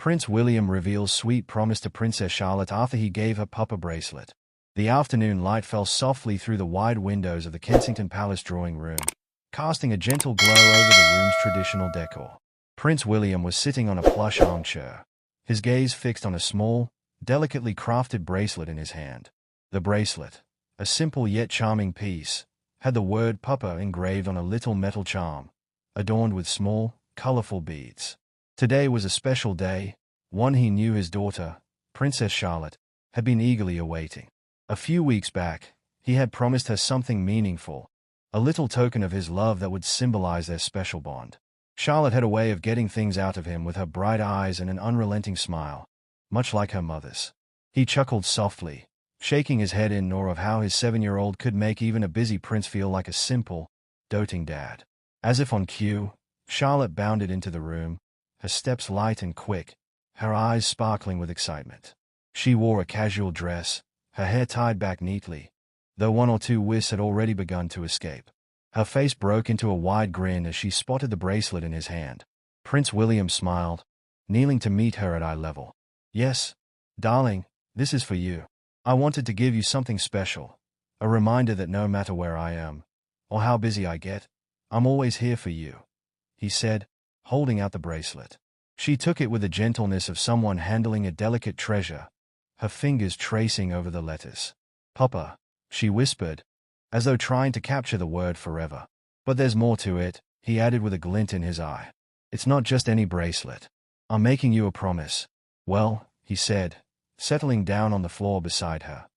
Prince William reveals sweet promise to Princess Charlotte after he gave her Papa bracelet. The afternoon light fell softly through the wide windows of the Kensington Palace drawing room, casting a gentle glow over the room's traditional decor. Prince William was sitting on a plush armchair, his gaze fixed on a small, delicately crafted bracelet in his hand. The bracelet, a simple yet charming piece, had the word Papa engraved on a little metal charm, adorned with small, colorful beads. Today was a special day, one he knew his daughter, Princess Charlotte, had been eagerly awaiting. A few weeks back, he had promised her something meaningful, a little token of his love that would symbolize their special bond. Charlotte had a way of getting things out of him with her bright eyes and an unrelenting smile, much like her mother's. He chuckled softly, shaking his head in awe of how his 7-year-old could make even a busy prince feel like a simple, doting dad. As if on cue, Charlotte bounded into the room, her steps light and quick, her eyes sparkling with excitement. She wore a casual dress, her hair tied back neatly, though one or two wisps had already begun to escape. Her face broke into a wide grin as she spotted the bracelet in his hand. Prince William smiled, kneeling to meet her at eye level. "Yes, darling, this is for you. I wanted to give you something special, a reminder that no matter where I am, or how busy I get, I'm always here for you," he said, holding out the bracelet. She took it with the gentleness of someone handling a delicate treasure, her fingers tracing over the letters. "Papa," she whispered, as though trying to capture the word forever. "But there's more to it," he added with a glint in his eye. "It's not just any bracelet. I'm making you a promise." "Well," he said, settling down on the floor beside her.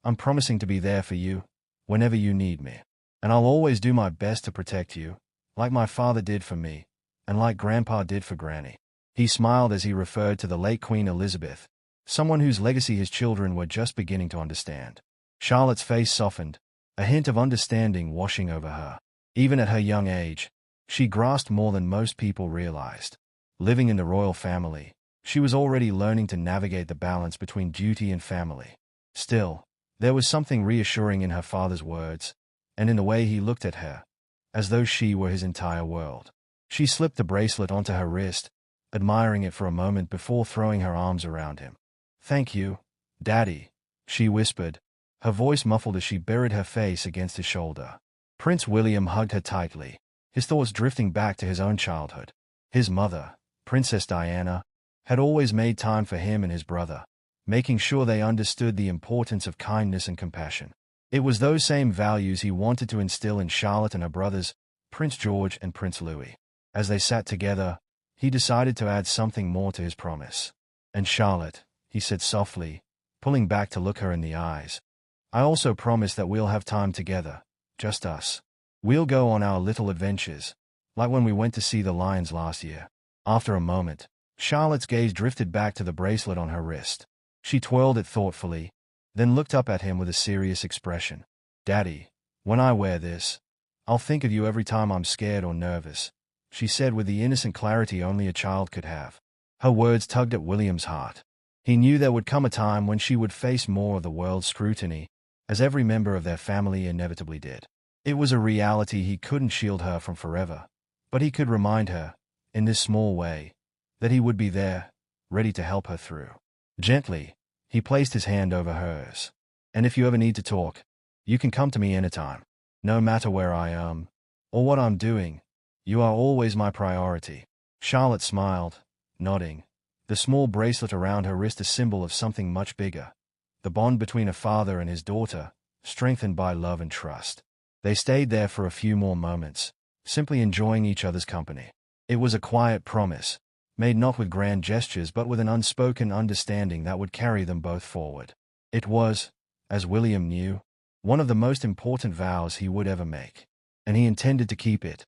"I'm promising to be there for you, whenever you need me. And I'll always do my best to protect you, like my father did for me, and like Grandpa did for Granny." He smiled as he referred to the late Queen Elizabeth, someone whose legacy his children were just beginning to understand. Charlotte's face softened, a hint of understanding washing over her. Even at her young age, she grasped more than most people realized. Living in the royal family, she was already learning to navigate the balance between duty and family. Still, there was something reassuring in her father's words, and in the way he looked at her, as though she were his entire world. She slipped the bracelet onto her wrist, admiring it for a moment before throwing her arms around him. "Thank you, Daddy," she whispered, her voice muffled as she buried her face against his shoulder. Prince William hugged her tightly, his thoughts drifting back to his own childhood. His mother, Princess Diana, had always made time for him and his brother, making sure they understood the importance of kindness and compassion. It was those same values he wanted to instill in Charlotte and her brothers, Prince George and Prince Louis. As they sat together, he decided to add something more to his promise. "And Charlotte," he said softly, pulling back to look her in the eyes, "I also promise that we'll have time together, just us. We'll go on our little adventures, like when we went to see the lions last year." After a moment, Charlotte's gaze drifted back to the bracelet on her wrist. She twirled it thoughtfully, then looked up at him with a serious expression. "Daddy, when I wear this, I'll think of you every time I'm scared or nervous," she said with the innocent clarity only a child could have. Her words tugged at William's heart. He knew there would come a time when she would face more of the world's scrutiny, as every member of their family inevitably did. It was a reality he couldn't shield her from forever, but he could remind her, in this small way, that he would be there, ready to help her through. Gently, he placed his hand over hers. "And if you ever need to talk, you can come to me anytime. No matter where I am, or what I'm doing, you are always my priority." Charlotte smiled, nodding, the small bracelet around her wrist a symbol of something much bigger, the bond between a father and his daughter, strengthened by love and trust. They stayed there for a few more moments, simply enjoying each other's company. It was a quiet promise, made not with grand gestures but with an unspoken understanding that would carry them both forward. It was, as William knew, one of the most important vows he would ever make, and he intended to keep it,